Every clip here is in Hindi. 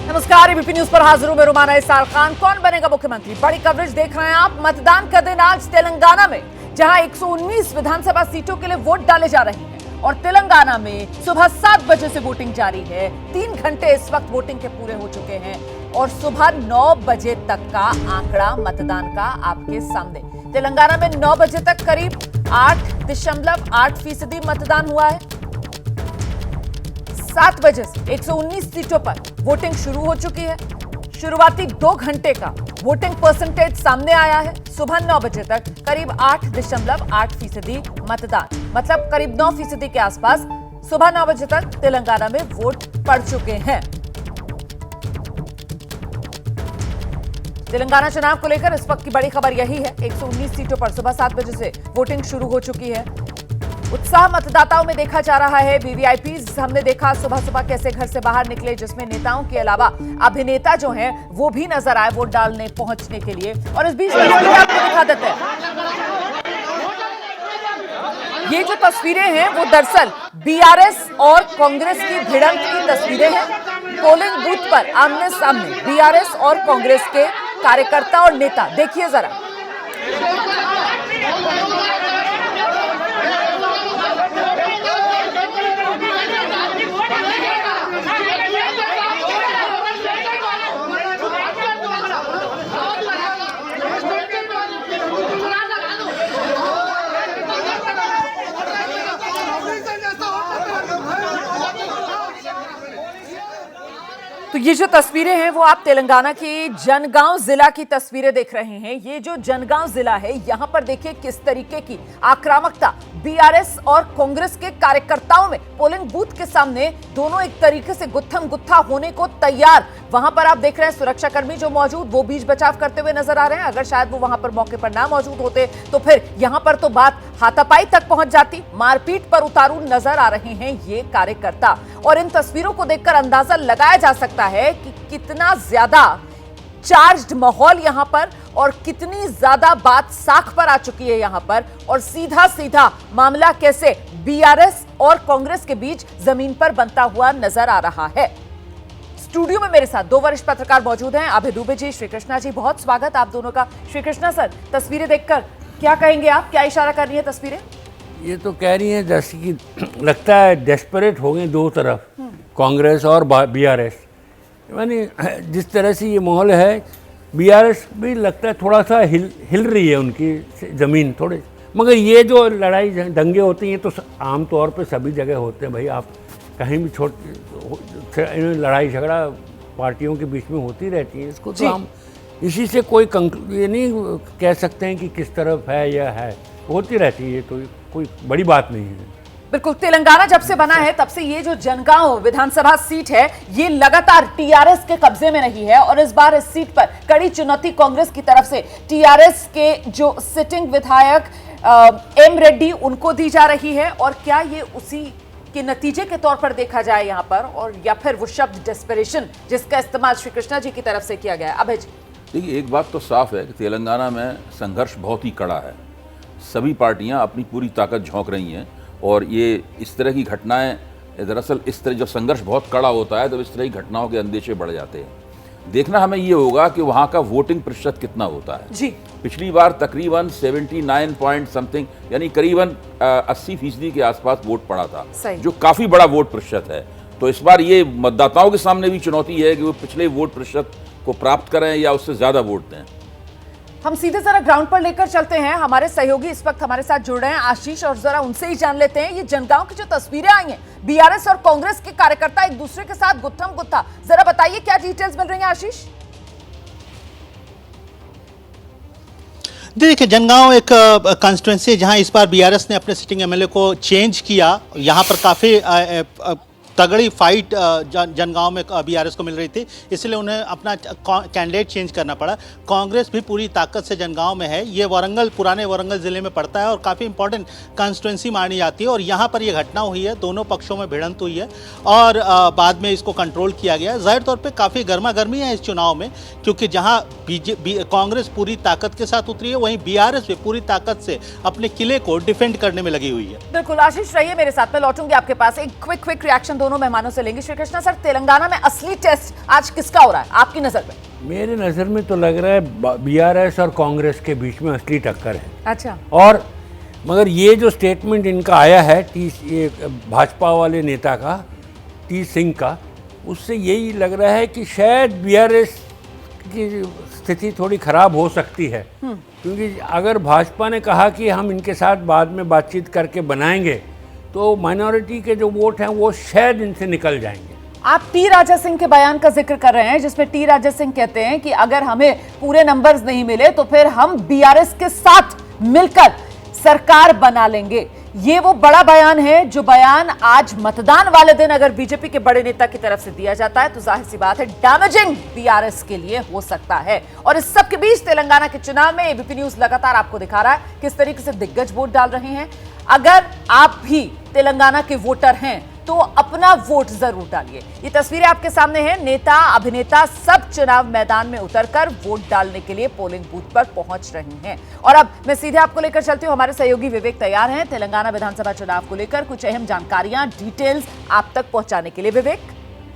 नमस्कार, एबीपी न्यूज पर हाजिर हूं मैं रुमाना इसार खान। कौन बनेगा मुख्यमंत्री, बड़ी कवरेज देख रहे हैं आप। मतदान का दिन आज तेलंगाना में, जहां 119 विधानसभा सीटों के लिए वोट डाले जा रहे हैं और तेलंगाना में सुबह 7 बजे से वोटिंग जारी है। 3 घंटे इस वक्त वोटिंग के पूरे हो चुके हैं और सुबह 9 बजे तक का आंकड़ा मतदान का आपके सामने। तेलंगाना में 9 बजे तक करीब 8.8% मतदान हुआ है। 7 बजे से 119 सीटों पर वोटिंग शुरू हो चुकी है। शुरुआती 2 घंटे का वोटिंग परसेंटेज सामने आया है। सुबह 9 बजे तक करीब 8.8% मतदान, मतलब करीब 9% के आसपास सुबह 9 बजे तक तेलंगाना में वोट पड़ चुके हैं। तेलंगाना चुनाव को लेकर इस वक्त की बड़ी खबर यही है, 119 सीटों पर सुबह 7 बजे से वोटिंग शुरू हो चुकी है। उत्साह मतदाताओं में देखा जा रहा है। वीवीआईपीज हमने देखा सुबह सुबह कैसे घर से बाहर निकले, जिसमें नेताओं के अलावा अभिनेता जो हैं वो भी नजर आए वोट डालने पहुंचने के लिए। और इस बीच आपको दिखा देते हैं, ये जो तस्वीरें हैं वो दरअसल बीआरएस और कांग्रेस की भिड़ंत की तस्वीरें हैं। पोलिंग बूथ पर आमने सामने बीआरएस और कांग्रेस के कार्यकर्ता और नेता, देखिए जरा। तो ये जो तस्वीरें हैं वो आप तेलंगाना की जनगांव जिला की तस्वीरें देख रहे हैं। ये जो जनगांव जिला है, यहां पर देखिए किस तरीके की आक्रामकता बीआरएस और कांग्रेस के कार्यकर्ताओं में। पोलिंग बूथ के सामने दोनों एक तरीके से गुत्थम गुत्था होने को तैयार। वहां पर आप देख रहे हैं सुरक्षाकर्मी जो मौजूद, वो बीच बचाव करते हुए नजर आ रहे हैं। अगर शायद वो वहां पर मौके पर ना मौजूद होते तो फिर यहां पर तो बात हाथापाई तक पहुंच जाती। मारपीट पर उतारू नजर आ रहे हैं ये कार्यकर्ता। और इन तस्वीरों को देखकर अंदाजा लगाया जा सकता है कि कितना ज्यादा चार्ज्ड माहौल यहां पर और कितनी ज्यादा बात साख पर आ चुकी है यहां पर। और सीधा सीधा मामला कैसे बीआरएस और कांग्रेस के बीच जमीन पर बनता हुआ नजर आ रहा है। स्टूडियो में मेरे साथ 2 वरिष्ठ पत्रकार मौजूद हैं, अभय दुबे जी, श्री कृष्णा जी। बहुत स्वागत आप दोनों का। श्री कृष्णा सर, तस्वीरें देखकर क्या कहेंगे आप, क्या इशारा कर रही है तस्वीरें? ये तो कह रही हैं जैसे कि लगता है डेस्परेट हो गए दो तरफ, कांग्रेस और बीआरएस। यानी जिस तरह से ये माहौल है, बीआरएस भी लगता है थोड़ा सा हिल रही है उनकी ज़मीन थोड़े। मगर ये जो लड़ाई दंगे होते हैं तो आम तौर पे सभी जगह होते हैं भाई। आप कहीं भी लड़ाई झगड़ा पार्टियों के बीच में होती रहती है। इसको तो हम इसी से कोई ये नहीं कह सकते हैं कि किस तरफ है या है, होती रहती है, तो कोई बड़ी बात नहीं है। बिल्कुल, तेलंगाना जब से बना है तब से ये जो जनगांव विधानसभा सीट है ये लगातार टीआरएस के कब्जे में रही है। और इस बार इस सीट पर कड़ी चुनौती कांग्रेस की तरफ से टीआरएस के जो सिटिंग विधायक एम रेड्डी उनको दी जा रही है। और क्या ये उसी के नतीजे के तौर पर देखा जाए यहाँ पर, और या फिर वो शब्द डेस्परेशन जिसका इस्तेमाल श्री कृष्णा जी की तरफ से किया गया है? अभय जी, देखिए, एक बात तो साफ है कि तेलंगाना में संघर्ष बहुत ही कड़ा है। सभी पार्टियां अपनी पूरी ताकत झोंक रही हैं और ये इस तरह की घटनाएं, दरअसल इस तरह जब संघर्ष बहुत कड़ा होता है तो इस तरह की घटनाओं के अंदेशे बढ़ जाते हैं। देखना हमें ये होगा कि वहाँ का वोटिंग प्रतिशत कितना होता है जी। पिछली बार तकरीबन 79 पॉइंट समथिंग, यानी करीबन 80% के आसपास वोट पड़ा था, जो काफ़ी बड़ा वोट प्रतिशत है। तो इस बार ये मतदाताओं के सामने भी चुनौती है कि वो पिछले वोट प्रतिशत को प्राप्त करें या उससे ज़्यादा वोट दें। हम सीधे जरा ग्राउंड पर लेकर चलते हैं। हमारे सहयोगी इस वक्त हमारे साथ जुड़ रहे हैं, आशीष, और जरा उनसे ही जान लेते हैं ये जनगांव की जो तस्वीरें आई हैं, बीआरएस और कांग्रेस के कार्यकर्ता एक दूसरे के साथ गुत्थम गुत्था, जरा बताइए क्या डिटेल्स मिल रही हैं आशीष? देखिए, जनगांव एक कॉन्स्टिट्यूंसी है जहां इस बार बीआरएस ने अपने सिटिंग एमएलए को चेंज किया। यहां पर काफ़ी तगड़ी फाइट जनगांव में बीआरएस को मिल रही थी, इसलिए उन्हें अपना कैंडिडेट चेंज करना पड़ा। कांग्रेस भी पूरी ताकत से जनगांव में है। ये वारंगल, पुराने वारंगल ज़िले में पड़ता है और काफ़ी इंपॉर्टेंट कॉन्स्टिट्यूंसी मानी जाती है। और यहाँ पर ये घटना हुई है, दोनों पक्षों में भिड़ंत हुई है और बाद में इसको कंट्रोल किया गया। जाहिर तौर पर काफ़ी गर्मा गर्मी है इस चुनाव में, क्योंकि जहाँ कांग्रेस पूरी ताकत के साथ उतरी है, वहीं बीआरएस भी पूरी ताकत से अपने किले को डिफेंड करने में लगी हुई है। बिल्कुल आशीष, रहिए मेरे साथ, मैं लौटूंगी आपके पास। एक क्विक रिएक्शन दोनों मेहमानों से लेंगे। श्री कृष्णा सर, तेलंगाना में असली टेस्ट आज किसका हो रहा है आपकी नजर में? मेरे नज़र में तो लग रहा है बीआरएस और कांग्रेस के बीच में असली टक्कर है। अच्छा। और मगर ये जो स्टेटमेंट इनका आया है ये भाजपा वाले नेता का, टी सिंह का, उससे यही लग रहा है कि शायद बीआरएस की स्थिति थोड़ी खराब हो सकती है, क्योंकि अगर भाजपा ने कहा कि हम इनके साथ बाद में बातचीत करके बनाएंगे तो माइनॉरिटी के जो वोट हैं वो शायद इनसे निकल जाएंगे। आप टी राजा सिंह के बयान का जिक्र कर रहे हैं, जिसमें टी राजा सिंह कहते हैं कि अगर हमें पूरे नंबर्स नहीं मिले तो फिर हम बीआरएस के साथ मिलकर सरकार बना लेंगे। ये वो बड़ा बयान है जो बयान आज मतदान वाले दिन अगर बीजेपी के बड़े नेता की तरफ से दिया जाता है तो जाहिर सी बात है डैमेजिंग बीआरएस के लिए हो सकता है। और इस सब के बीच तेलंगाना के चुनाव में एबीपी न्यूज लगातार आपको दिखा रहा है किस तरीके से दिग्गज वोट डाल रहे हैं। अगर आप भी तेलंगाना के वोटर हैं तो अपना वोट जरूर डालिए। ये तस्वीरें आपके सामने हैं, नेता अभिनेता सब चुनाव मैदान में उतरकर वोट डालने के लिए पोलिंग बूथ पर पहुंच रही हैं। और अब मैं सीधे आपको लेकर चलती हूं, हमारे सहयोगी विवेक तैयार हैं तेलंगाना विधानसभा चुनाव को लेकर कुछ अहम जानकारियां, डिटेल्स आप तक पहुंचाने के लिए। विवेक,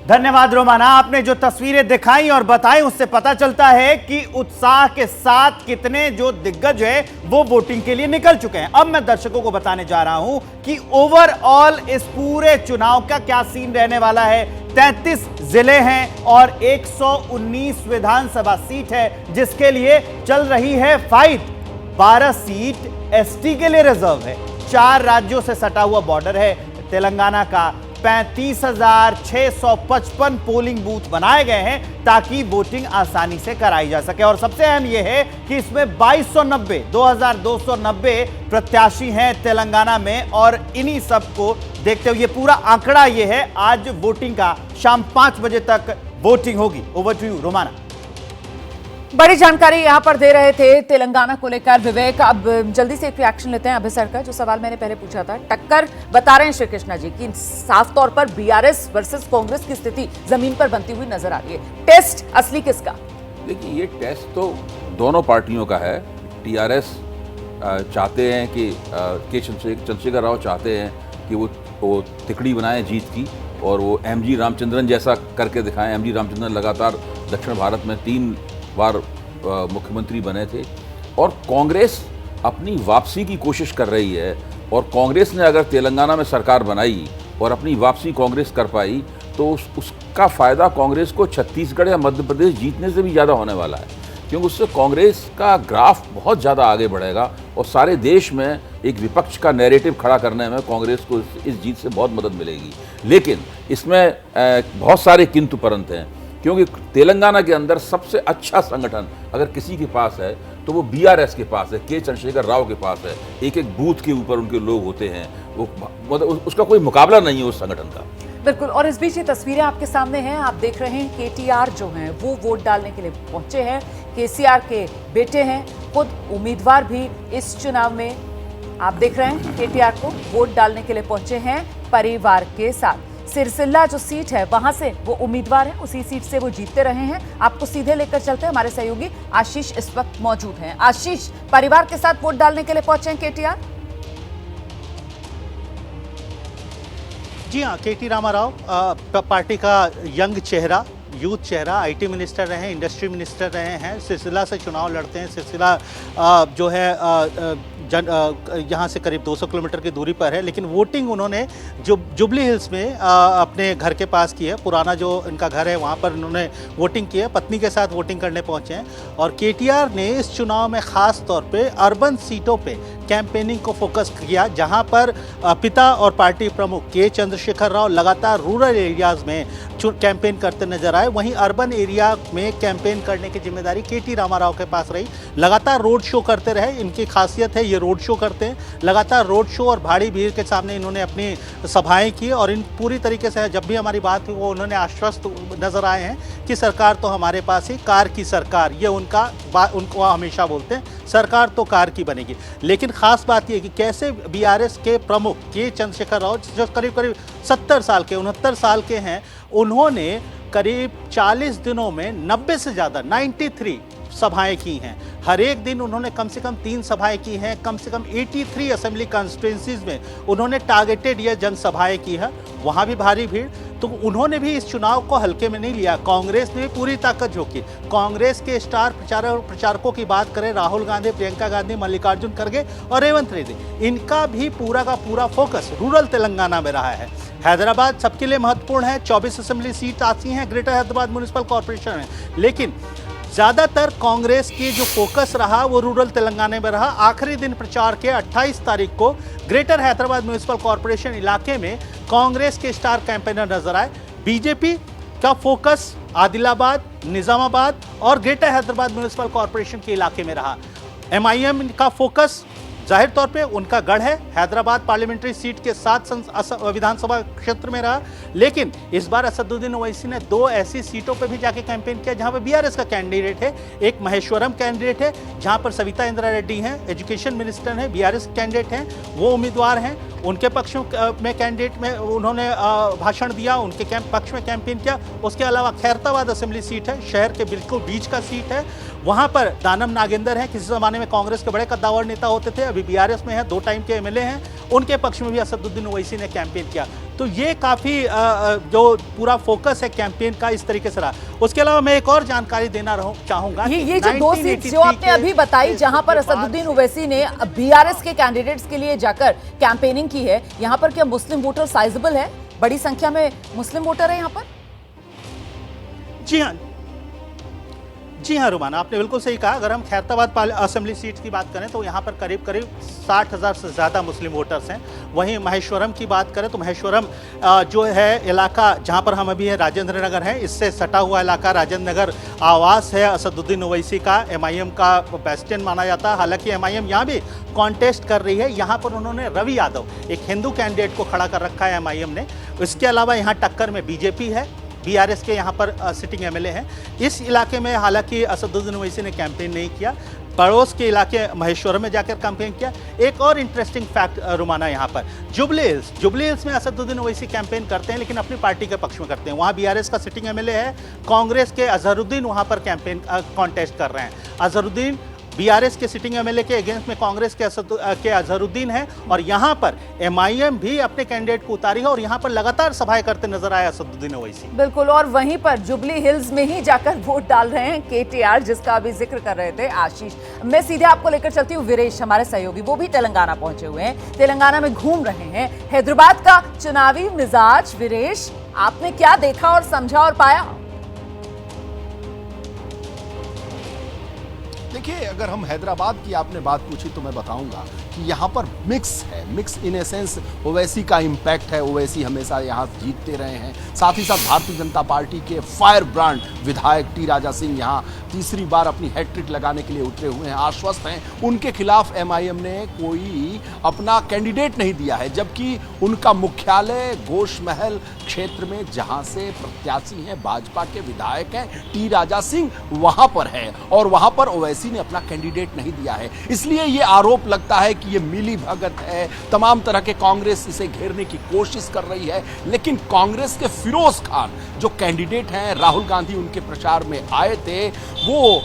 धन्यवाद रोमाना। आपने जो तस्वीरें दिखाई और बताई उससे पता चलता है कि उत्साह के साथ कितने जो दिग्गज है वो वोटिंग के लिए निकल चुके हैं। अब मैं दर्शकों को बताने जा रहा हूं कि ओवरऑल इस पूरे चुनाव का क्या सीन रहने वाला है। 33 जिले हैं और 119 विधानसभा सीट है जिसके लिए चल रही है फाइट। 12 सीट एसटी के लिए रिजर्व है। 4 राज्यों से सटा हुआ बॉर्डर है तेलंगाना का। 35,655 पोलिंग बूथ बनाए गए हैं ताकि वोटिंग आसानी से कराई जा सके। और सबसे अहम यह है कि इसमें 2290 प्रत्याशी हैं तेलंगाना में और इन्हीं सब को देखते हुए ये पूरा आंकड़ा ये है। आज वोटिंग का शाम 5 बजे तक वोटिंग होगी। Over to you Romana. बड़ी जानकारी यहां पर दे रहे थे तेलंगाना को लेकर विवेक। अब जल्दी से एक रिएक्शन लेते हैं अभय सर का, जो सवाल मैंने पहले पूछा था। टक्कर बता रहे हैं श्री कृष्णा जी कि साफ तौर पर बीआरएस वर्सेस कांग्रेस की स्थिति जमीन पर बनती हुई नजर आ रही है। टेस्ट असली किसका? देखिए, ये टेस्ट तो दोनों पार्टियों का है। टीआरएस चाहते हैं कि चंद्रशेखर राव चाहते हैं कि वो तिकड़ी बनाएं जीत की और वो एमजी रामचंद्रन जैसा करके दिखाएं। एमजी रामचंद्रन लगातार दक्षिण भारत में 3 बार मुख्यमंत्री बने थे। और कांग्रेस अपनी वापसी की कोशिश कर रही है और कांग्रेस ने अगर तेलंगाना में सरकार बनाई और अपनी वापसी कांग्रेस कर पाई तो उसका फ़ायदा कांग्रेस को छत्तीसगढ़ या मध्य प्रदेश जीतने से भी ज़्यादा होने वाला है, क्योंकि उससे कांग्रेस का ग्राफ बहुत ज़्यादा आगे बढ़ेगा और सारे देश में एक विपक्ष का नैरेटिव खड़ा करने में कांग्रेस को इस जीत से बहुत मदद मिलेगी। लेकिन इसमें बहुत सारे किंतु परंतु हैं, क्योंकि तेलंगाना के अंदर सबसे अच्छा संगठन अगर किसी के पास है तो वो बीआरएस के पास है, के चंद्रशेखर राव के पास है। एक एक बूथ के ऊपर उनके लोग होते हैं, वो मतलब उसका कोई मुकाबला नहीं है उस संगठन का। बिल्कुल। और इस बीच ये तस्वीरें आपके सामने हैं, आप देख रहे हैं केटीआर जो हैं वो वोट डालने के लिए पहुंचे हैं। केसीआर के बेटे हैं, खुद उम्मीदवार भी इस चुनाव में आप देख रहे हैं केटीआर को वोट डालने के लिए पहुंचे हैं परिवार के साथ। सिरसिल्ला जो सीट है वहां से वो उम्मीदवार है, उसी सीट से वो जीतते रहे हैं। आपको सीधे लेकर चलते हैं, हमारे सहयोगी आशीष इस वक्त मौजूद हैं। आशीष, परिवार के साथ वोट डालने के लिए पहुंचे हैं केटीआर? जी हाँ, केटी रामाराव पार्टी का यंग चेहरा, यूथ चेहरा, आईटी मिनिस्टर रहे हैं, इंडस्ट्री मिनिस्टर रहे हैं, सिरसिला से चुनाव लड़ते हैं। सिरसिला जो है यहाँ से करीब 200 किलोमीटर की दूरी पर है, लेकिन वोटिंग उन्होंने जुबली हिल्स में अपने घर के पास की है। पुराना जो इनका घर है वहाँ पर उन्होंने वोटिंग की है, पत्नी के साथ वोटिंग करने पहुँचे हैं। और केटीआर ने इस चुनाव में ख़ास तौर पे अर्बन सीटों पे कैंपेनिंग को फोकस किया, जहां पर पिता और पार्टी प्रमुख के चंद्रशेखर राव लगातार रूरल एरियाज़ में कैंपेन करते नजर आए। वहीं अर्बन एरिया में कैंपेन करने की जिम्मेदारी केटी रामाराव के पास रही। लगातार रोड शो करते रहे, इनकी खासियत है ये रोड शो करते हैं। लगातार रोड शो और भारी भीड़ के सामने इन्होंने अपनी सभाएं की और इन पूरी तरीके से जब भी हमारी बात हुई वो उन्होंने आश्वस्त नजर आए हैं कि सरकार तो हमारे पास ही, कार की सरकार, ये उनको हमेशा बोलते हैं, सरकार तो कार की बनेगी। लेकिन खास बात यह कि कैसे बीआरएस के प्रमुख के चंद्रशेखर राव जो करीब 70 साल के, 69 साल के हैं, उन्होंने करीब 40 दिनों में 90 से ज़्यादा 93 सभाएं की हैं, हर एक दिन उन्होंने कम से कम 3 सभाएं की हैं, कम से कम 83 असेंबली कॉन्स्टिट्यूंसीज में उन्होंने टारगेटेड ये जनसभाएं की है, वहां भी भारी भीड़। तो उन्होंने भी इस चुनाव को हल्के में नहीं लिया। कांग्रेस ने भी पूरी ताकत झोंकी। कांग्रेस के स्टार प्रचारकों की बात करें, राहुल गांधी, प्रियंका गांधी, मल्लिकार्जुन खड़गे और रेवंत रेड्डी, इनका भी पूरा का पूरा फोकस रूरल तेलंगाना में रहा है। हैदराबाद सबके लिए महत्वपूर्ण है, 24 असेंबली सीट आती हैं ग्रेटर हैदराबाद म्युनिसिपल कॉर्पोरेशन में, लेकिन ज़्यादातर कांग्रेस की जो फोकस रहा वो रूरल तेलंगाना में रहा। आखिरी दिन प्रचार के 28 तारीख को ग्रेटर हैदराबाद म्युनिसिपल कॉर्पोरेशन इलाके में कांग्रेस के स्टार कैंपेनर नजर आए। बीजेपी का फोकस आदिलाबाद, निजामाबाद और ग्रेटर हैदराबाद म्युनिसिपल कॉर्पोरेशन के इलाके में रहा। एमआईएम का फोकस जाहिर तौर पे उनका गढ़ है, हैदराबाद पार्लियामेंट्री सीट के 7 विधानसभा क्षेत्र में रहा, लेकिन इस बार असदुद्दीन ओवैसी ने 2 ऐसी सीटों पे भी जाके कैंपेन किया जहां पे बीआरएस का कैंडिडेट है। एक महेश्वरम कैंडिडेट है जहां पर सविता इंदिरा रेड्डी हैं, एजुकेशन मिनिस्टर हैं, बीआरएस कैंडिडेट हैं, वो उम्मीदवार हैं। उनके पक्ष में कैंडिडेट में उन्होंने भाषण दिया, उनके पक्ष में कैंपेन किया। उसके अलावा खैरताबाद असेंबली सीट है, शहर के बिल्कुल बीच का सीट है, वहां पर दानम नागेंद्र हैं, किसी ज़माने में कांग्रेस के बड़े कद्दावर नेता होते थे, अभी बीआरएस में है, 2 टाइम के एमएलए हैं। उनके पक्ष में भी असदुद्दीन ओवैसी ने कैंपेन किया। तो ये काफ़ी जो पूरा फोकस है कैंपेन का इस तरीके से रहा। उसके अलावा मैं एक और जानकारी देना चाहूंगा, ये जो 2 सीट जो आपने अभी बताई जहां पर असदुद्दीन ओवैसी ने बीआरएस के कैंडिडेट्स के लिए जाकर कैंपेनिंग की है, यहां पर क्या मुस्लिम वोटर साइजेबल है? बड़ी संख्या में मुस्लिम वोटर है यहां पर? जी हाँ रुमाना, आपने बिल्कुल सही कहा। अगर हम खैरताबाद असेंबली सीट की बात करें तो यहाँ पर करीब 60,000 से ज़्यादा मुस्लिम वोटर्स हैं। वहीं महेश्वरम की बात करें तो महेश्वरम जो है इलाका जहाँ पर हम अभी है राजेंद्र नगर है, इससे सटा हुआ इलाका राजेंद्र नगर आवास है असदुद्दीन ओवैसी का, एमआईएम का बेस्टियन माना जाता है। हालांकि एमआईएम यहाँ भी कॉन्टेस्ट कर रही है। यहाँ पर उन्होंने रवि यादव, एक हिंदू कैंडिडेट को खड़ा कर रखा है एमआईएम ने। इसके अलावा यहाँ टक्कर में बीजेपी है, बीआरएस के यहाँ पर सिटिंग एमएलए हैं। इस इलाके में हालांकि असदुद्दीन ओवैसी ने कैंपेन नहीं किया, पड़ोस के इलाके महेश्वरम में जाकर कैंपेन किया। एक और इंटरेस्टिंग फैक्ट रुमाना, यहाँ पर जुबली हिल्स में असदुद्दीन ओवैसी कैंपेन करते हैं, लेकिन अपनी पार्टी के पक्ष में करते हैं। वहाँ बीआरएस का सिटिंग एमएलए है, कांग्रेस के अजहरुद्दीन वहाँ पर कैंपेन कॉन्टेस्ट कर रहे हैं। अजहरुद्दीन बीआरएस के सिटिंग एमएलए के अगेंस्ट में कांग्रेस के अजहरुद्दीन है, और यहाँ पर एमआईएम भी अपने कैंडिडेट को उतारी है और यहाँ पर लगातार सभाएं करते नजर आए असदुद्दीन ओवैसी। बिल्कुल, और वहीं पर जुबली हिल्स में ही जाकर वोट डाल रहे हैं केटीआर, जिसका अभी जिक्र कर रहे थे आशीष। मैं सीधे आपको लेकर चलती हूँ वीरेश, हमारे सहयोगी, वो भी तेलंगाना पहुंचे हुए हैं, तेलंगाना में घूम रहे हैं। हैदराबाद का चुनावी मिजाज, वीरेश, आपने क्या देखा और समझा और पाया? देखिए, अगर हम हैदराबाद की आपने बात पूछी तो मैं बताऊंगा कि यहाँ पर मिक्स है, mix in a sense Owaisi का इम्पैक्ट है। ओवैसी हमेशा यहाँ जीतते रहे हैं, साथ ही साथ भारतीय जनता पार्टी के फायर ब्रांड विधायक टी राजा सिंह यहाँ तीसरी बार अपनी हैट्रिक लगाने के लिए उतरे हुए हैं, आश्वस्त हैं। उनके खिलाफ एमआईएम ने कोई अपना कैंडिडेट नहीं दिया है, जबकि उनका मुख्यालय घोष महल क्षेत्र में जहां से प्रत्याशी हैं, भाजपा के विधायक हैं टी राजा सिंह, वहां पर है, और वहां पर ओवैसी ने अपना कैंडिडेट नहीं दिया है। इसलिए ये आरोप लगता है कि ये मिली भगत है, तमाम तरह के कांग्रेस इसे घेरने की कोशिश कर रही है। लेकिन कांग्रेस के फिरोज खान जो कैंडिडेट हैं, राहुल गांधी उनके प्रचार में आए थे, वो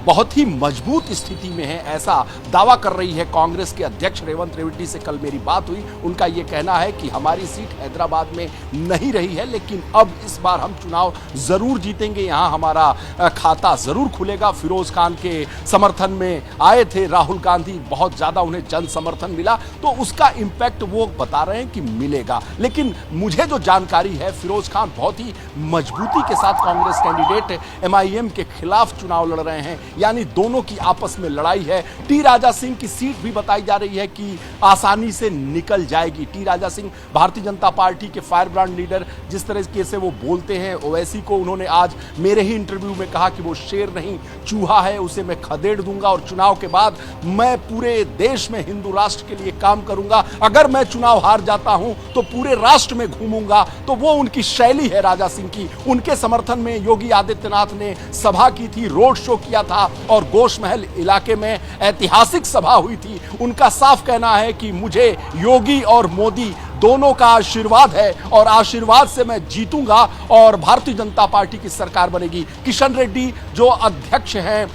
बहुत ही मजबूत स्थिति में है, ऐसा दावा कर रही है कांग्रेस के अध्यक्ष रेवंत रेड्डी से कल मेरी बात हुई। उनका ये कहना है कि हमारी सीट हैदराबाद में नहीं रही है, लेकिन अब इस बार हम चुनाव जरूर जीतेंगे, यहाँ हमारा खाता जरूर खुलेगा। फिरोज खान के समर्थन में आए थे राहुल गांधी, बहुत ज्यादा उन्हें जन समर्थन मिला, तो उसका इंपैक्ट वो बता रहे हैं कि मिलेगा। लेकिन मुझे जो जानकारी है, फिरोज खान बहुत ही मजबूती के साथ कांग्रेस कैंडिडेट एमआईएम के खिलाफ चुनाव लड़ रहे हैं, यानी दोनों की आपस में लड़ाई है। टी राजा सिंह की सीट भी बताई जा रही है कि आसानी से निकल जाएगी। टी राजा सिंह भारतीय जनता पार्टी के फायर ब्रांड लीडर, जिस तरीके से वो बोलते हैं ओवैसी को, उन्होंने आज मेरे ही इंटरव्यू में कहा कि वो शेर नहीं चूहा है, उसे मैं खदेड़ दूंगा और चुनाव के बाद मैं पूरे देश में हिंदू राष्ट्र के लिए काम करूंगा। अगर मैं चुनाव हार जाता हूं तो पूरे राष्ट्र में घूमूंगा। तो वो उनकी शैली है राजा सिंह की। उनके समर्थन में योगी आदित्यनाथ ने सभा की थी, रोड शो किया था, और घोष महल इलाके में ऐतिहासिक सभा हुई थी। उनका साफ कहना है कि मुझे योगी और मोदी दोनों का आशीर्वाद है और आशीर्वाद से मैं जीतूंगा और भारतीय जनता पार्टी की सरकार बनेगी। किशन रेड्डी जो अध्यक्ष हैं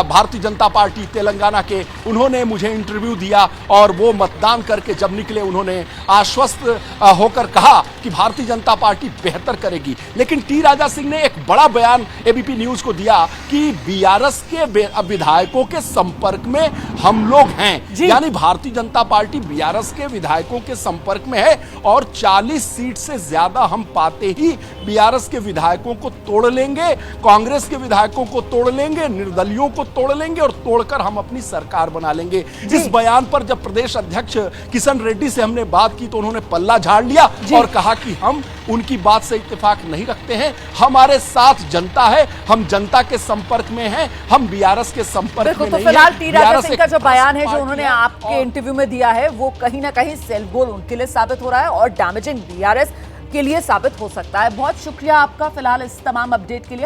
भारतीय जनता पार्टी तेलंगाना के, उन्होंने मुझे इंटरव्यू दिया और वो मतदान करके जब निकले उन्होंने आश्वस्त होकर कहा कि भारतीय जनता पार्टी बेहतर करेगी। लेकिन टी राजा सिंह ने एक बड़ा बयान एबीपी न्यूज को दिया कि बीआरएस के विधायकों के संपर्क में हम लोग हैं, यानी भारतीय जनता पार्टी बीआरएस के विधायकों के संपर्क में है और 40 सीट से ज्यादा हम पाते ही बीआरएस के विधायकों को तोड़ लेंगे, कांग्रेस के विधायकों को तोड़ लेंगे, निर्दलियों को तोड़ लेंगे और तोड़कर हम अपनी सरकार बना लेंगे। इस बयान पर जब प्रदेश अध्यक्ष किशन रेड्डी से हमने बात की तो उन्होंने पल्ला झाड़ लिया और कहा कि हम उनकी बात से इत्तेफाक नहीं रखते हैं, हमारे साथ जनता है, हम जनता के संपर्क में हैं, हम बीआरएस के संपर्क में नहीं हैं। फिलहाल टी राजा सिंह का जो बयान है जो उन्होंने आपके इंटरव्यू में दिया है वो कहीं ना कहीं सेल्फ गोल उनके लिए साबित हो रहा है और डैमेजिंग बीआरएस के लिए साबित हो सकता है। बहुत शुक्रिया आपका फिलहाल इस तमाम अपडेट के लिए।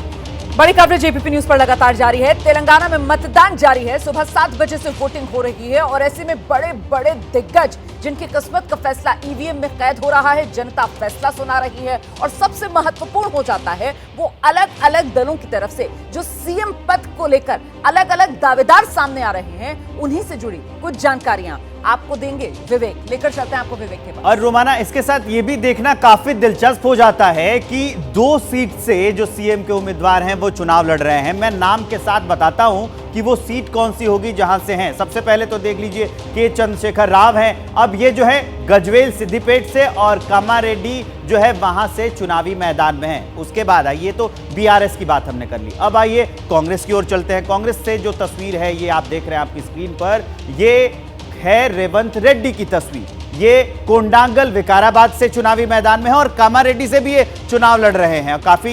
बड़ी कवरेज एबीपी न्यूज पर लगातार जारी है। तेलंगाना में मतदान जारी है, सुबह 7 बजे से वोटिंग हो रही है और ऐसे में बड़े बड़े दिग्गज जिनकी किस्मत का फैसला ईवीएम में कैद हो रहा है, जनता फैसला सुना रही है और सबसे महत्वपूर्ण हो जाता है वो अलग अलग दलों की तरफ से जो सीएम पद को लेकर अलग अलग दावेदार सामने आ रहे हैं, उन्हीं से जुड़ी कुछ जानकारियां आपको देंगे विवेक। लेकर चलते हैं आपको विवेक के पास। और रोमाना, इसके साथ ये भी देखना काफी दिलचस्प हो जाता है कि 2 सीट से जो सीएम के उम्मीदवार हैं वो चुनाव लड़ रहे हैं। मैं नाम के साथ बताता हूं कि वो सीट कौन सी होगी जहां से हैं। सबसे पहले तो देख लीजिए के चंद्रशेखर राव हैं, अब ये जो है गजवेल सिद्दीपेट से, और कामारेड्डी जो है वहां से चुनावी मैदान में है। उसके बाद आइए तो बीआरएस की बात हमने कर ली, अब आइए कांग्रेस की ओर चलते हैं। कांग्रेस से जो तस्वीर है ये आप देख रहे हैं आपकी स्क्रीन पर, ये है रेवंत रेड्डी की तस्वीर। ये कोंडांगल विकाराबाद से चुनावी मैदान में है और कामारेड्डी से भी ये चुनाव लड़ रहे हैं। काफी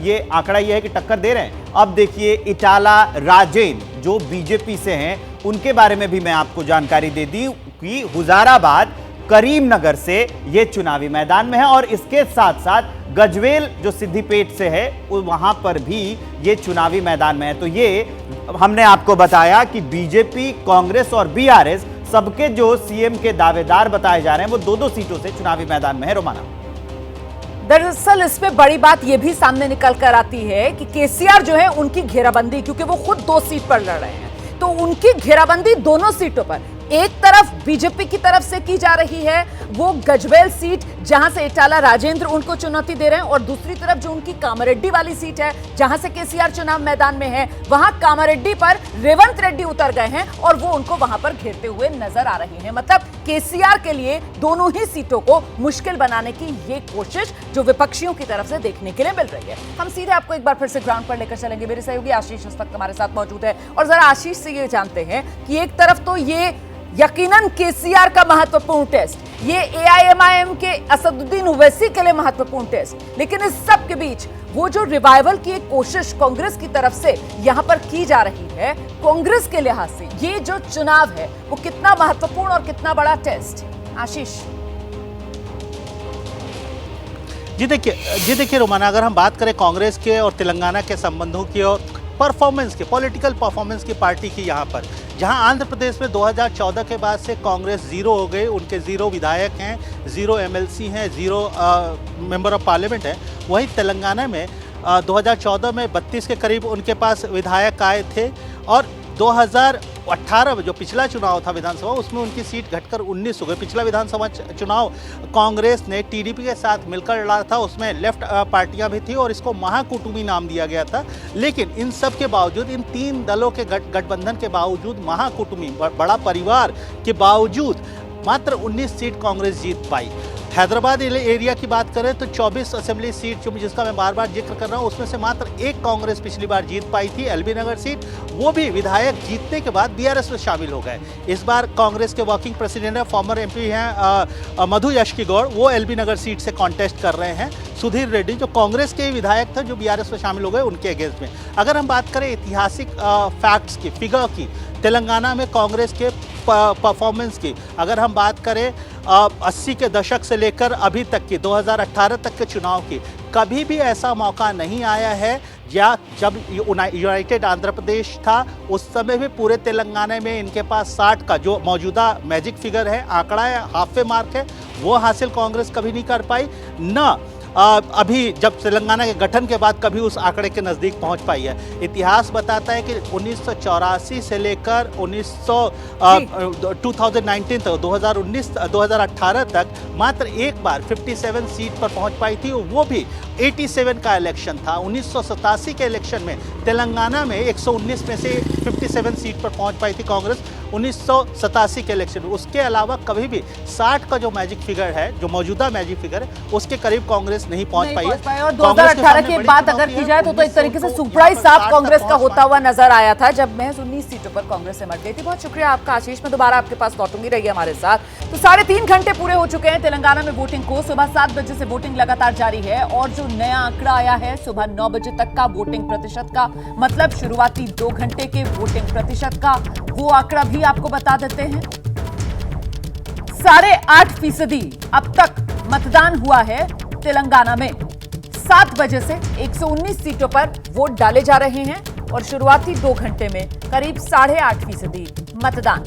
ये आंकड़ा ये है कि टक्कर दे रहे हैं। अब देखिए इटाला राजेंद्र जो बीजेपी से हैं, उनके बारे में भी मैं आपको जानकारी दे दी कि हुजाराबाद करीमनगर से ये चुनावी मैदान में है और इसके साथ साथ गजवेल जो सिद्दीपेट से है वहां पर भी ये चुनावी मैदान में है। तो ये हमने आपको बताया कि बीजेपी, कांग्रेस और बीआरएस सबके जो सीएम के दावेदार बताए जा रहे हैं वो 2-2 सीटों से चुनावी मैदान में है। रोमाना, दरअसल इसमें बड़ी बात यह भी सामने निकल कर आती है कि केसीआर जो है उनकी घेराबंदी, क्योंकि वो खुद 2 सीट पर लड़ रहे हैं, तो उनकी घेराबंदी दोनों सीटों पर, एक तरफ बीजेपी की तरफ से की जा रही है वो गजवेल सीट जहां से इटाला राजेंद्र उनको चुनौती दे रहे हैं, और दूसरी तरफ जो उनकी कामारेड्डी वाली सीट है जहां से केसीआर चुनाव मैदान में है, वहां कामारेड्डी पर रेवंत रेड्डी उतर गए हैं और वो उनको वहां पर घेरते हुए नजर आ रहे हैं। मतलब केसीआर के लिए दोनों ही सीटों को मुश्किल बनाने की ये कोशिश जो विपक्षियों की तरफ से देखने के लिए मिल रही है। हम सीधे आपको एक बार फिर से ग्राउंड पर लेकर चलेंगे। मेरे सहयोगी आशीष इस वक्त हमारे साथ मौजूद है और जरा आशीष से ये जानते हैं कि एक तरफ तो ये यकीनन केसीआर का महत्वपूर्ण टेस्ट, ये एआईएमआईएम के असदुद्दीन ओवैसी के लिए महत्वपूर्ण टेस्ट, लेकिन इस सब के बीच वो जो रिवाइवल की एक कोशिश कांग्रेस की तरफ से यहां पर की जा रही है, कांग्रेस के लिहाज से ये जो चुनाव है वो कितना महत्वपूर्ण और कितना बड़ा टेस्ट? आशीष जी देखिए रोमाना, अगर हम बात करें कांग्रेस के और तेलंगाना के संबंधों की और परफॉर्मेंस के, पॉलिटिकल परफॉर्मेंस की पार्टी की, यहाँ पर जहाँ आंध्र प्रदेश में 2014 के बाद से कांग्रेस 0 हो गई, उनके 0 विधायक हैं, 0 एमएलसी हैं, 0 मेंबर ऑफ पार्लियामेंट हैं, वहीं तेलंगाना में 2014 में 32 के करीब उनके पास विधायक आए थे और 2018 में जो पिछला चुनाव था विधानसभा, उसमें उनकी सीट घटकर 19 हो गई। पिछला विधानसभा चुनाव कांग्रेस ने टीडीपी के साथ मिलकर लड़ा था, उसमें लेफ्ट पार्टियां भी थी और इसको महाकुटुंबी नाम दिया गया था। लेकिन इन सब के बावजूद, इन 3 दलों के गठबंधन के बावजूद, महाकुटुंबी बड़ा परिवार के बावजूद मात्र 19 सीट कांग्रेस जीत पाई। हैदराबाद एरिया की बात करें तो 24 असेंबली सीट जिसका मैं बार बार जिक्र कर रहा हूं, उसमें से मात्र 1 कांग्रेस पिछली बार जीत पाई थी, एलबी नगर सीट, वो भी विधायक जीतने के बाद बीआरएस में शामिल हो गए। इस बार कांग्रेस के वर्किंग प्रेसिडेंट है, फॉर्मर एमपी हैं मधु यशकी गौड़, वो एलबी नगर सीट से कॉन्टेस्ट कर रहे हैं। सुधीर रेड्डी जो कांग्रेस के विधायक थे जो बीआरएस में शामिल हो गए, उनके अगेंस्ट में। अगर हम बात करें ऐतिहासिक फैक्ट्स की, फिगर की, तेलंगाना में कांग्रेस के परफॉर्मेंस की, अगर हम बात करें 80 के दशक से लेकर अभी तक की 2018 तक के चुनाव की, कभी भी ऐसा मौका नहीं आया है, या जब यूनाइटेड आंध्र प्रदेश था उस समय भी पूरे तेलंगाना में इनके पास 60 का जो मौजूदा मैजिक फिगर है, आंकड़ा है, हाफवे मार्क है, वो हासिल कांग्रेस कभी नहीं कर पाई। न अभी जब तेलंगाना के गठन के बाद कभी उस आंकड़े के नज़दीक पहुंच पाई है। इतिहास बताता है कि 1984 से लेकर 2019 तक 2018 तक मात्र एक बार 57 सीट पर पहुंच पाई थी, वो भी 87 का इलेक्शन था। 1987 के इलेक्शन में तेलंगाना में 119 में से 57 सीट पर पहुंच पाई थी कांग्रेस 1987 के इलेक्शन में। उसके अलावा कभी भी 60 का जो मैजिक फिगर है, जो मौजूदा मैजिक फिगर है, उसके करीब कांग्रेस नहीं पहुंच पाई है। और 2018 की बात अगर की जाए तो एक तरीके से सुपड़ा ही साफ कांग्रेस का होता हुआ नजर आया था, जब महज 19 सीटों पर कांग्रेस से मट गई थी। बहुत शुक्रिया आपका आशीष, मैं दोबारा आपके पास लौटूंगी, रहिए हमारे साथ। तो 3.5 घंटे पूरे हो चुके हैं तेलंगाना में वोटिंग को। सुबह 7 बजे से वोटिंग लगातार जारी है और जो नया आंकड़ा आया है सुबह 9 बजे तक का वोटिंग प्रतिशत का, मतलब शुरुआती 2 घंटे के वोटिंग प्रतिशत का, वो आंकड़ा भी आपको बता देते हैं। 8.5% अब तक मतदान हुआ है तेलंगाना में। 7 बजे से 119 सीटों पर वोट डाले जा रहे हैं और शुरुआती 2 घंटे में करीब 8.5% मतदान।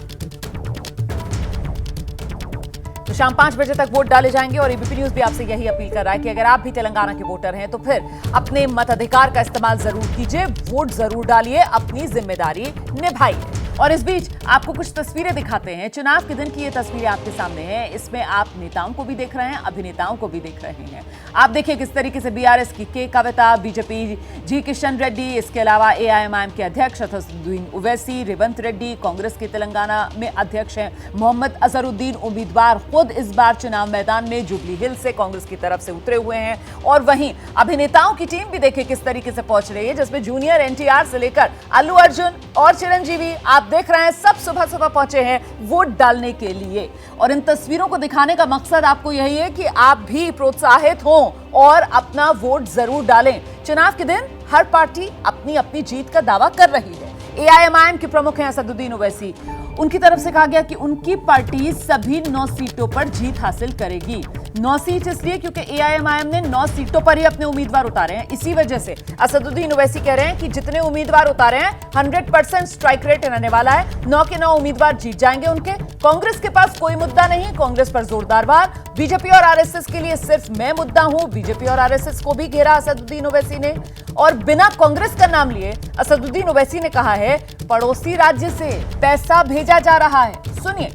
तो शाम 5 बजे तक वोट डाले जाएंगे और एबीपी न्यूज भी आपसे यही अपील कर रहा है कि अगर आप भी तेलंगाना के वोटर हैं तो फिर अपने मताधिकार का इस्तेमाल जरूर कीजिए, वोट जरूर डालिए, अपनी जिम्मेदारी निभाइए। और इस बीच आपको कुछ तस्वीरें दिखाते हैं। चुनाव के दिन की ये तस्वीरें आपके सामने हैं। इसमें आप नेताओं को भी देख रहे हैं, अभिनेताओं को भी देख रहे हैं। आप देखिए किस तरीके से बीआरएस की के कविता, बीजेपी जी किशन रेड्डी, इसके अलावा एआईएमआईएम के अध्यक्ष असदुद्दीन ओवैसी, रेवंत रेड्डी, कांग्रेस के तेलंगाना में अध्यक्ष हैं मोहम्मद अजहरुद्दीन, उम्मीदवार खुद इस बार चुनाव मैदान में जुबली हिल से कांग्रेस की तरफ से उतरे हुए हैं। और वहीं अभिनेताओं की टीम भी देखिए किस तरीके से पहुंच रही है, जिसमें जूनियर एनटीआर से लेकर अल्लू अर्जुन और चिरंजीवी आप देख रहे हैं, सब सुबह सुबह पहुंचे हैं वोट डालने के लिए। और इन तस्वीरों को दिखाने का मकसद आपको यही है कि आप भी प्रोत्साहित हों और अपना वोट जरूर डालें। चुनाव के दिन हर पार्टी अपनी अपनी जीत का दावा कर रही है। एआईएमआईएम के प्रमुख हैं असदुद्दीन ओवैसी, उनकी तरफ से कहा गया कि उनकी पार्टी सभी 9 सीटों पर जीत हासिल करेगी। 9 सीट इसलिए क्योंकि एआईएमआईएम ने 9 सीटों पर ही अपने उम्मीदवार उतारे हैं। इसी वजह से असदुद्दीन ओवैसी कह रहे हैं कि जितने उम्मीदवार उतारे हैं 100% स्ट्राइक रेट रहने वाला है। 9 के 9 उम्मीदवार जीत जाएंगे उनके। कांग्रेस के पास कोई मुद्दा नहीं, कांग्रेस पर जोरदार वार। बीजेपी और आरएसएस के लिए सिर्फ मैं मुद्दा हूं, बीजेपी और आरएसएस को भी घेरा असदुद्दीन ओवैसी ने। और बिना कांग्रेस का नाम लिए असदुद्दीन ओवैसी ने कहा है पड़ोसी राज्य से पैसा भेजा जा रहा है। सुनिए।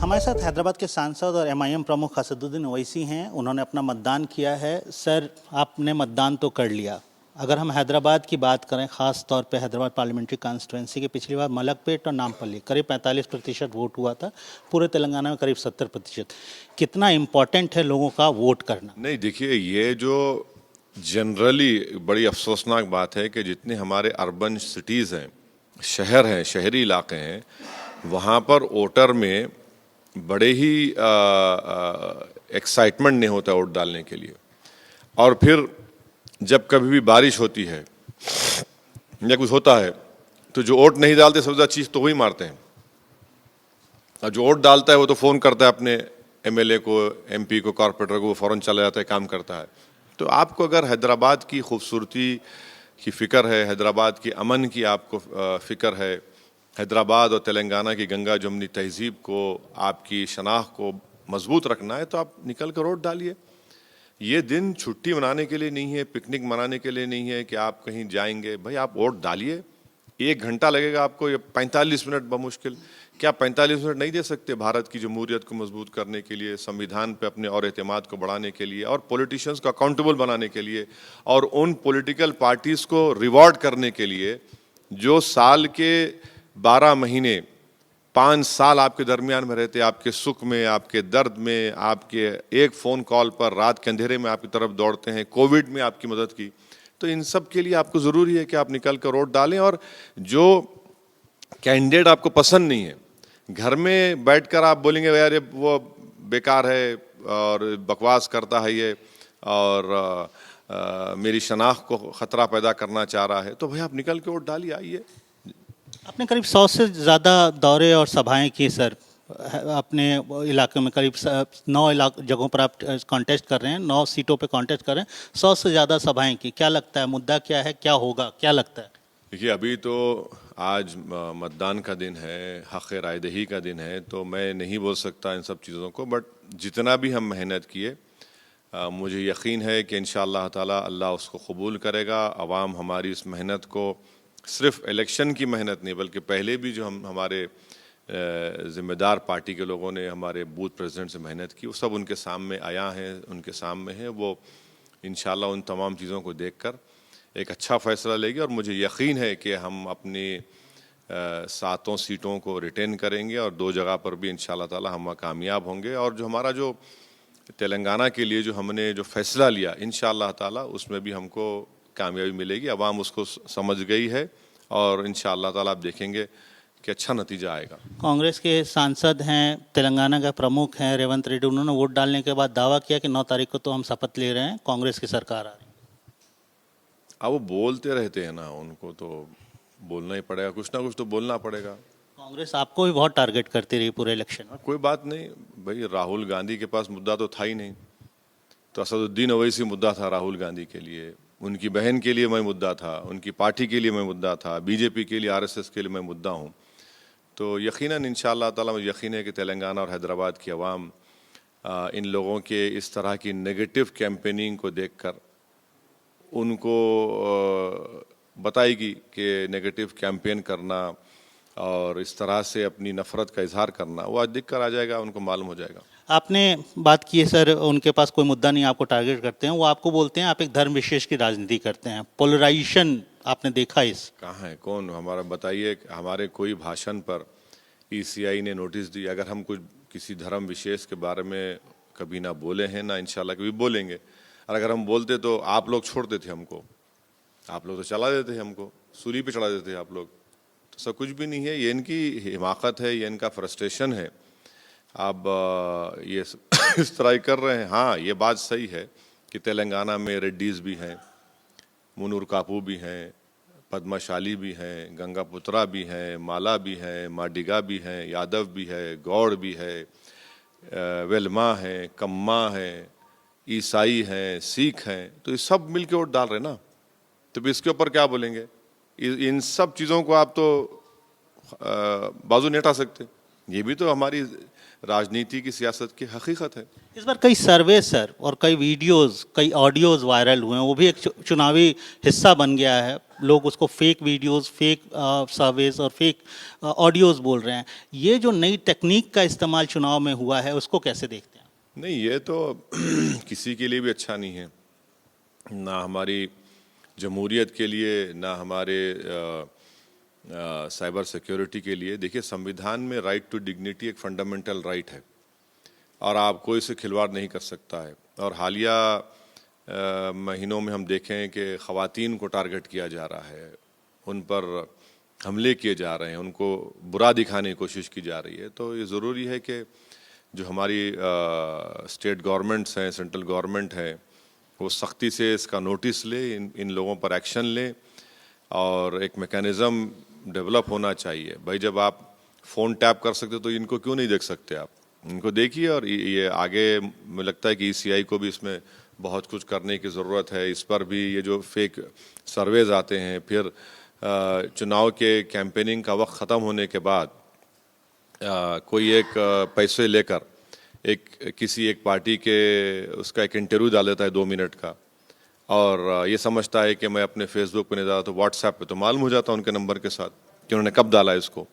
हमारे साथ हैदराबाद के सांसद और एमआईएम प्रमुख असदुद्दीन ओवैसी हैं। उन्होंने अपना मतदान किया है। सर, आपने मतदान तो कर लिया, अगर हम हैदराबाद की बात करें, ख़ास तौर पे हैदराबाद पार्लियामेंट्री कॉन्स्टिट्यूंसी के पिछली बार मलकपेट और नामपल्ली करीब 45% वोट हुआ था, पूरे तेलंगाना में करीब 70%। कितना इम्पोर्टेंट है लोगों का वोट करना? नहीं, देखिए, ये जो जनरली बड़ी अफसोसनाक बात है कि जितने हमारे अर्बन सिटीज़ हैं, शहर हैं, शहरी इलाके हैं, वहाँ पर वोटर में बड़े ही एक्साइटमेंट नहीं होता वोट डालने के लिए। और फिर जब कभी भी बारिश होती है या कुछ होता है तो जो वोट नहीं डालते सबसे ज़्यादा चीज़ तो वही मारते हैं, और जो वोट डालता है वो तो फ़ोन करता है अपने एमएलए को, एमपी को, कॉर्पोरेटर को, वो फ़ौरन चला जाता है, काम करता है। तो आपको अगर हैदराबाद की खूबसूरती की फ़िक्र है, हैदराबाद की अमन की आपको फ़िक्र है, हैदराबाद और तेलंगाना की गंगा जमुनी तहजीब को, आपकी शनाख्त को मजबूत रखना है, तो आप निकल कर वोट डालिए। ये दिन छुट्टी मनाने के लिए नहीं है, पिकनिक मनाने के लिए नहीं है कि आप कहीं जाएंगे। भाई, आप वोट डालिए। 1 घंटा लगेगा आपको, ये 45 मिनट बमुश्किल। क्या 45 मिनट नहीं दे सकते भारत की जमहूरियत को मजबूत करने के लिए, संविधान पे अपने और एतमाद को बढ़ाने के लिए, और पॉलिटिशियंस को अकाउंटेबल बनाने के लिए, और उन पॉलिटिकल पार्टीज़ को रिवॉर्ड करने के लिए जो साल के 12 महीने 5 साल आपके दरमियान में रहते, आपके सुख में, आपके दर्द में, आपके एक फ़ोन कॉल पर रात के अंधेरे में आपकी तरफ दौड़ते हैं, कोविड में आपकी मदद की। तो इन सब के लिए आपको ज़रूरी है कि आप निकल कर वोट डालें। और जो कैंडिडेट आपको पसंद नहीं है, घर में बैठकर आप बोलेंगे यार ये वो बेकार है और बकवास करता है ये, और मेरी शनाख्त को ख़तरा पैदा करना चाह रहा है, तो भाई आप निकल के वोट डालिए, आइए। आपने करीब 100 से ज़्यादा दौरे और सभाएं की सर अपने इलाके में करीब 9 जगहों पर आप कॉन्टेस्ट कर रहे हैं, 9 सीटों पे कॉन्टेस्ट कर रहे हैं, 100 से ज़्यादा सभाएं की। क्या लगता है, मुद्दा क्या है, क्या होगा, क्या लगता है? देखिए, अभी तो आज मतदान का दिन है, हक़ रायदही का दिन है, तो मैं नहीं बोल सकता इन सब चीज़ों को, बट जितना भी हम मेहनत किए, मुझे यकीन है कि इंशाअल्लाह ताला अल्लाह उसको कबूल करेगा। अवाम हमारी इस मेहनत को, सिर्फ इलेक्शन की मेहनत नहीं बल्कि पहले भी जो हम हमारे ज़िम्मेदार पार्टी के लोगों ने हमारे बूथ प्रेसिडेंट से मेहनत की, वो सब उनके सामने आया है, उनके सामने है। वो इंशाअल्लाह उन तमाम चीज़ों को देखकर एक अच्छा फ़ैसला लेगी और मुझे यकीन है कि हम अपनी 7 सीटों को रिटेन करेंगे और 2 जगह पर भी इंशाअल्लाह ताला हम कामयाब होंगे। और जो हमारा जो तेलंगाना के लिए जो हमने जो फ़ैसला लिया, इंशाअल्लाह ताला उसमें भी हमको कामयाबी मिलेगी। अवाम उसको समझ गई है और इंशाअल्लाह ताला आप देखेंगे कि अच्छा नतीजा आएगा। कांग्रेस के सांसद हैं, तेलंगाना के प्रमुख हैं रेवंत रेड्डी, उन्होंने वोट डालने के बाद दावा किया कि 9 तारीख को तो हम शपथ ले रहे हैं, कांग्रेस की सरकार आ रही है। अब वो बोलते रहते हैं ना, उनको तो बोलना ही पड़ेगा, कुछ ना कुछ तो बोलना पड़ेगा। कांग्रेस आपको भी बहुत टारगेट करती रही पूरे इलेक्शन में। कोई बात नहीं भाई, राहुल गांधी के पास मुद्दा तो था ही नहीं, तो असदुद्दीन ओवैसी मुद्दा था राहुल गांधी के लिए, उनकी बहन के लिए मैं मुद्दा था, उनकी पार्टी के लिए मैं मुद्दा था, बीजेपी के लिए, आरएसएस के लिए मैं मुद्दा हूँ। तो यकीनन इंशाअल्लाह ताला मुझे यकीन है कि तेलंगाना और हैदराबाद की आवाम इन लोगों के इस तरह की नेगेटिव कैंपेनिंग को देखकर उनको बताएगी कि नेगेटिव कैंपेन करना और इस तरह से अपनी नफ़रत का इजहार करना वो आज दिख कर आ जाएगा, उनको मालूम हो जाएगा। आपने बात की है सर, उनके पास कोई मुद्दा नहीं, आपको टारगेट करते हैं, वो आपको बोलते हैं आप एक धर्म विशेष की राजनीति करते हैं, पोलराइजेशन आपने देखा इस? कहाँ है, कौन हमारा बताइए, हमारे कोई भाषण पर ईसीआई ने नोटिस दी? अगर हम कुछ किसी धर्म विशेष के बारे में कभी ना बोले हैं, ना इंशाल्लाह कभी बोलेंगे, और अगर हम बोलते तो आप लोग छोड़ते थे हमको, आप लोग तो चला देते हमको, सूली पे चढ़ा देते आप लोग। तो सब कुछ भी नहीं है, ये इनकी हिमाकत है, ये इनका फ्रस्ट्रेशन है। अब ये इस तरह ही कर रहे हैं। हाँ, ये बात सही है कि तेलंगाना में रेड्डीज़ भी हैं, मुनूर कापू भी हैं, पद्माशाली भी हैं, गंगापुत्रा भी हैं, माला भी हैं, माडिगा भी हैं, यादव भी है, गौड़ भी है, वेलमा है, कम्मा है, ईसाई हैं, सिख हैं, तो ये सब मिल के वोट डाल रहे ना, तो फिर इसके ऊपर क्या बोलेंगे? इन सब चीज़ों को आप तो बाजू नहीं हटा सकते, ये भी तो हमारी राजनीति की सियासत की हकीकत है। इस बार कई सर्वे सर और कई वीडियोस, कई ऑडियोज वायरल हुए हैं, वो भी एक चुनावी हिस्सा बन गया है, लोग उसको फेक वीडियोस, फेक सर्वेस और फेक ऑडियोज बोल रहे हैं। ये जो नई टेक्निक का इस्तेमाल चुनाव में हुआ है, उसको कैसे देखते हैं? नहीं, ये तो किसी के लिए भी अच्छा नहीं है, ना हमारी जमहूरियत के लिए, ना हमारे साइबर सिक्योरिटी के लिए। देखिए, संविधान में राइट टू डिग्निटी एक फंडामेंटल राइट है और आप कोई से खिलवाड़ नहीं कर सकता है। और हालिया महीनों में हम देखें कि ख़वातीन को टारगेट किया जा रहा है, उन पर हमले किए जा रहे हैं, उनको बुरा दिखाने की कोशिश की जा रही है। तो ये ज़रूरी है कि जो हमारी स्टेट गवर्नमेंट्स हैं, सेंट्रल गवर्नमेंट है, वो सख्ती से इसका नोटिस ले, इन लोगों पर एक्शन ले और एक मैकेनिज़्म डेवलप होना चाहिए। भाई, जब आप फ़ोन टैप कर सकते तो इनको क्यों नहीं देख सकते आप? इनको देखिए। और ये आगे मुझे लगता है कि ईसीआई को भी इसमें बहुत कुछ करने की ज़रूरत है। इस पर भी ये जो फेक सर्वेज आते हैं, फिर चुनाव के कैंपेनिंग का वक्त ख़त्म होने के बाद कोई एक पैसे लेकर किसी एक पार्टी के उसका एक इंटरव्यू डाल देता है 2 मिनट का, और ये समझता है कि मैं अपने फेसबुक पे नहीं डाला तो व्हाट्सएप पे तो मालूम हो जाता है उनके नंबर के साथ कि उन्होंने कब डाला है इसको।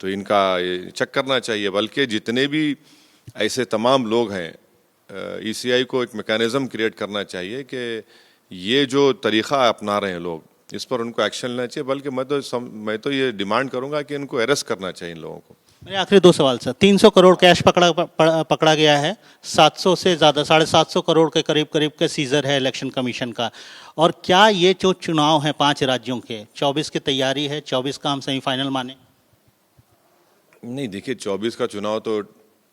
तो इनका ये चेक करना चाहिए। बल्कि जितने भी ऐसे तमाम लोग हैं, ईसीआई को एक मैकेनिज़्म क्रिएट करना चाहिए कि ये जो तरीक़ा अपना रहे हैं लोग, इस पर उनको एक्शन लेना चाहिए। बल्कि मैं तो ये डिमांड करूँगा कि इनको अरेस्ट करना चाहिए इन लोगों को। मेरे आखिरी 2 सवाल सर। 300 करोड़ कैश पकड़ा गया है, 700 से ज़्यादा, 750 करोड़ के करीब के सीजर है इलेक्शन कमीशन का। और क्या ये जो चुनाव है 5 राज्यों के, 24 की तैयारी है, 24 का हम सेमीफाइनल माने? नहीं, देखिए, 24 का चुनाव तो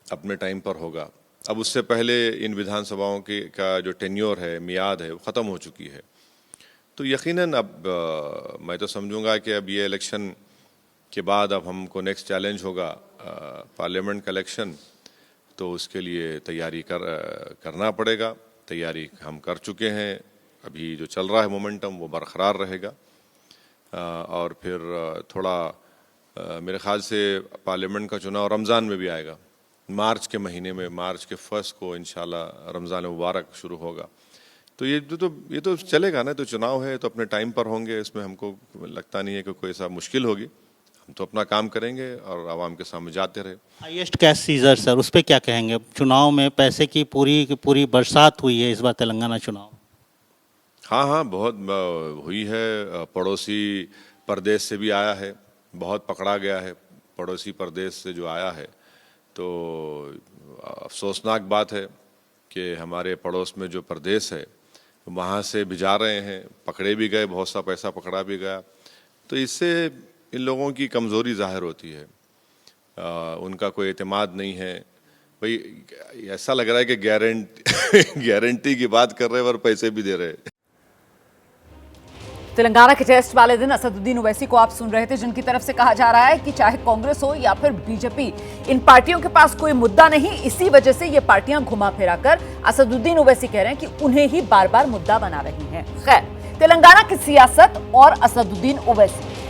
अपने टाइम पर होगा। अब उससे पहले इन विधानसभाओं का जो टेन्योर है, मियाद है, वो ख़त्म हो चुकी है। तो यकीनन अब मैं तो समझूंगा कि अब ये इलेक्शन के बाद अब हमको नेक्स्ट चैलेंज होगा पार्लियामेंट का इलेक्शन, तो उसके लिए तैयारी करना पड़ेगा। तैयारी हम कर चुके हैं, अभी जो चल रहा है मोमेंटम वो बरकरार रहेगा। और फिर थोड़ा मेरे ख्याल से पार्लियामेंट का चुनाव रमज़ान में भी आएगा, मार्च के महीने में, मार्च के फर्स्ट को इंशाल्लाह रमज़ान मुबारक शुरू होगा। तो ये तो चलेगा ना, तो चुनाव है तो अपने टाइम पर होंगे, इसमें हमको लगता नहीं है कि कोई ऐसा मुश्किल होगी। हम तो अपना काम करेंगे और आवाम के सामने जाते रहे। हाईएस्ट कैश सीजर सर, उस पर क्या कहेंगे? चुनाव में पैसे की पूरी बरसात हुई है इस बार तेलंगाना चुनाव। हाँ, बहुत हुई है। पड़ोसी प्रदेश से भी आया है, बहुत पकड़ा गया है पड़ोसी प्रदेश से जो आया है। तो अफसोसनाक बात है कि हमारे पड़ोस में जो प्रदेश है वहाँ से भिजा रहे हैं, पकड़े भी गए, बहुत सा पैसा पकड़ा भी गया। तो इससे इन लोगों की कमज़ोरी ज़ाहिर होती है, उनका कोई एतमाद नहीं है। भाई ऐसा लग रहा है कि गारंटी की बात कर रहे हैं और पैसे भी दे रहे हैं। तेलंगाना के टेस्ट वाले दिन असदुद्दीन ओवैसी को आप सुन रहे थे, जिनकी तरफ से कहा जा रहा है कि चाहे कांग्रेस हो या फिर बीजेपी, इन पार्टियों के पास कोई मुद्दा नहीं, इसी वजह से ये पार्टियां घुमा फिरा कर असदुद्दीन ओवैसी कह रहे हैं कि उन्हें ही बार बार मुद्दा बना रही हैं। खैर, तेलंगाना की सियासत और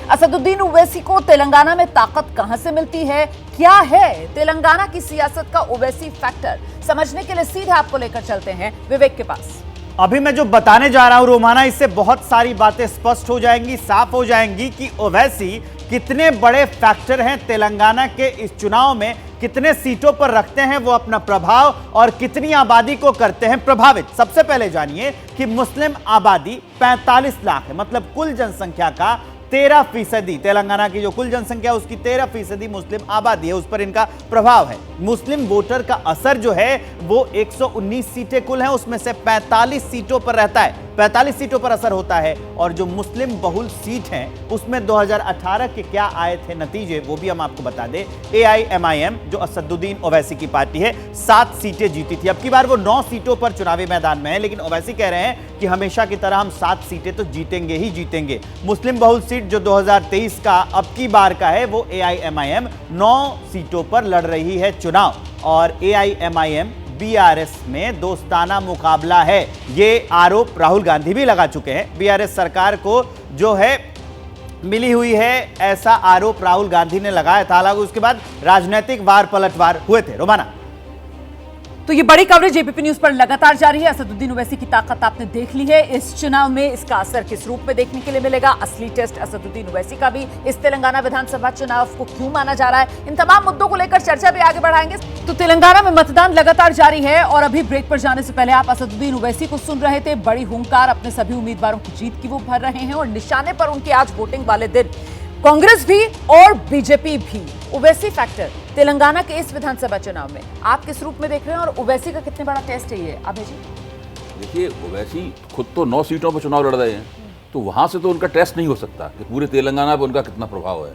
असदुद्दीन ओवैसी को तेलंगाना में ताकत कहां से मिलती है, क्या है तेलंगाना की सियासत का ओवैसी फैक्टर, समझने के लिए सीधे आपको लेकर चलते हैं विवेक के पास। अभी मैं जो बताने जा रहा हूं रोमाना, इससे बहुत सारी बातें स्पष्ट हो जाएंगी, साफ हो जाएंगी कि ओवैसी कितने बड़े फैक्टर हैं तेलंगाना के इस चुनाव में, कितने सीटों पर रखते हैं वो अपना प्रभाव और कितनी आबादी को करते हैं प्रभावित। सबसे पहले जानिए कि मुस्लिम आबादी 45 लाख है, मतलब कुल जनसंख्या का 13%, तेलंगाना की जो कुल जनसंख्या है उसकी 13% मुस्लिम आबादी है, उस पर इनका प्रभाव है। मुस्लिम वोटर का असर जो है वो 119 सीटें कुल हैं, उसमें से 45 सीटों पर रहता है, 45 सीटों पर असर होता है। और जो मुस्लिम बहुल सीट हैं उसमें 2018 के क्या आए थे नतीजे, वो भी हम आपको बता दें। AIMIM जो असदुद्दीन ओवैसी की पार्टी है 7 सीटें जीती थी, अब की बार वो 9 सीटों पर चुनावी मैदान में है, लेकिन ओवैसी कह रहे हैं कि हमेशा की तरह हम 7 सीटें तो जीतेंगे ही जीतेंगे। मुस्लिम बहुल सीट जो 2023 का अब की बार का है वो AIMIM 9 सीटों पर लड़ रही है चुनाव, और AIMIM BRS में दोस्ताना मुकाबला है, ये आरोप राहुल गांधी भी लगा चुके हैं। BRS सरकार को जो है मिली हुई है, ऐसा आरोप राहुल गांधी ने लगाया था। हालांकि उसके बाद राजनीतिक वार पलटवार हुए थे। रोमाना, तो ये बड़ी कवरेज एबीपी न्यूज पर लगातार जारी है। असदुद्दीन ओवैसी की ताकत आपने देख ली है, इस चुनाव में इसका असर किस रूप में देखने के लिए मिलेगा, असली टेस्ट असदुद्दीन ओवैसी का भी इस तेलंगाना विधानसभा चुनाव को क्यों माना जा रहा है, इन तमाम मुद्दों को लेकर चर्चा भी आगे बढ़ाएंगे। तो तेलंगाना में मतदान लगातार जारी है और अभी ब्रेक पर जाने से पहले आप असदुद्दीन ओवैसी को सुन रहे थे। बड़ी हुंकार अपने सभी उम्मीदवारों की जीत की वो भर रहे हैं और निशाने पर उनके आज वोटिंग वाले दिन कांग्रेस भी और बीजेपी भी। ओवैसी फैक्टर तेलंगाना के इस विधानसभा चुनाव में आप किस रूप में देख रहे हैं और ओवैसी का कितने बड़ा टेस्ट है ये अभय जी? देखिए, ओवैसी खुद तो 9 सीटों पर चुनाव लड़ रहे हैं, तो वहाँ से तो उनका टेस्ट नहीं हो सकता कि पूरे तेलंगाना पर उनका कितना प्रभाव है।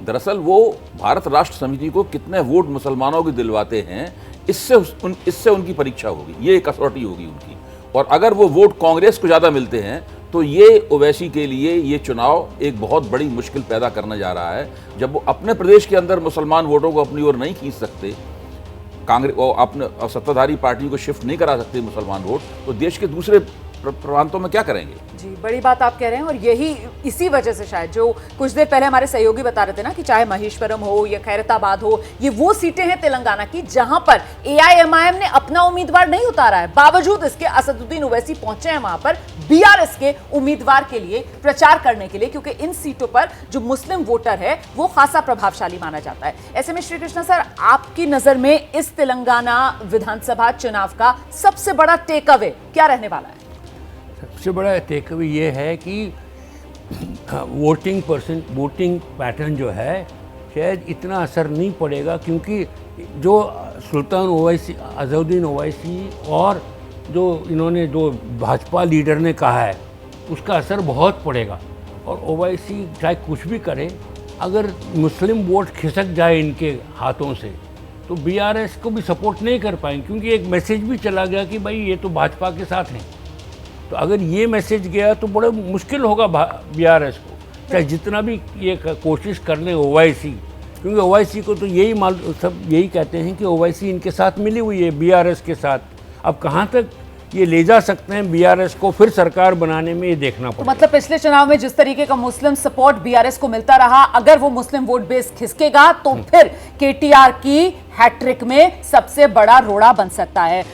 दरअसल वो भारत राष्ट्र समिति को कितने वोट मुसलमानों के दिलवाते हैं, इससे उनकी परीक्षा होगी, ये कसौटी होगी उनकी। और अगर वो वोट कांग्रेस को ज़्यादा मिलते हैं तो ये ओवैसी के लिए ये चुनाव एक बहुत बड़ी मुश्किल पैदा करने जा रहा है। जब वो अपने प्रदेश के अंदर मुसलमान वोटों को अपनी ओर नहीं खींच सकते, कांग्रेस और अपने सत्ताधारी पार्टी को शिफ्ट नहीं करा सकते मुसलमान वोट, तो देश के दूसरे प्रांतों में क्या करेंगे? जी, बड़ी बात आप कह रहे हैं और यही इसी वजह से शायद जो कुछ देर पहले हमारे सहयोगी बता रहे थे ना कि चाहे महेश्वरम हो या खैरताबाद हो, ये वो सीटें हैं तेलंगाना की जहां पर AIMIM ने अपना उम्मीदवार नहीं उतारा है, बावजूद इसके असदुद्दीन ओवैसी पहुंचे हैं वहां पर BRS के उम्मीदवार के लिए प्रचार करने के लिए, क्योंकि इन सीटों पर जो मुस्लिम वोटर है वो खासा प्रभावशाली माना जाता है। ऐसे में श्री कृष्णा सर, आपकी नजर में इस तेलंगाना विधानसभा चुनाव का सबसे बड़ा टेक अवे क्या रहने वाला है? सबसे बड़ा टेक अवे ये है कि वोटिंग पैटर्न जो है शायद इतना असर नहीं पड़ेगा, क्योंकि जो सुल्तान ओवैसी, असदुद्दीन ओवैसी और जो इन्होंने जो भाजपा लीडर ने कहा है उसका असर बहुत पड़ेगा। और ओवैसी चाहे कुछ भी करे, अगर मुस्लिम वोट खिसक जाए इनके हाथों से तो BRS को भी सपोर्ट नहीं कर पाएंगे, क्योंकि एक मैसेज भी चला गया कि भाई ये तो भाजपा के साथ हैं। तो अगर ये मैसेज गया तो बड़ा मुश्किल होगा BRS को। चाहे जितना भी ये कोशिश कर लें ओवैसी, क्योंकि ओवैसी को तो यही सब यही कहते हैं कि ओवैसी इनके साथ मिली हुई है बीआरएस के साथ। अब कहाँ तक ये ले जा सकते हैं बीआरएस को फिर सरकार बनाने में, ये देखना तो पड़ेगा। मतलब पिछले चुनाव में जिस तरीके का मुस्लिम सपोर्ट बीआरएस को मिलता रहा, अगर वो मुस्लिम वोट बेस खिसकेगा तो फिर केटीआर की हैट्रिक में सबसे बड़ा रोड़ा बन सकता है।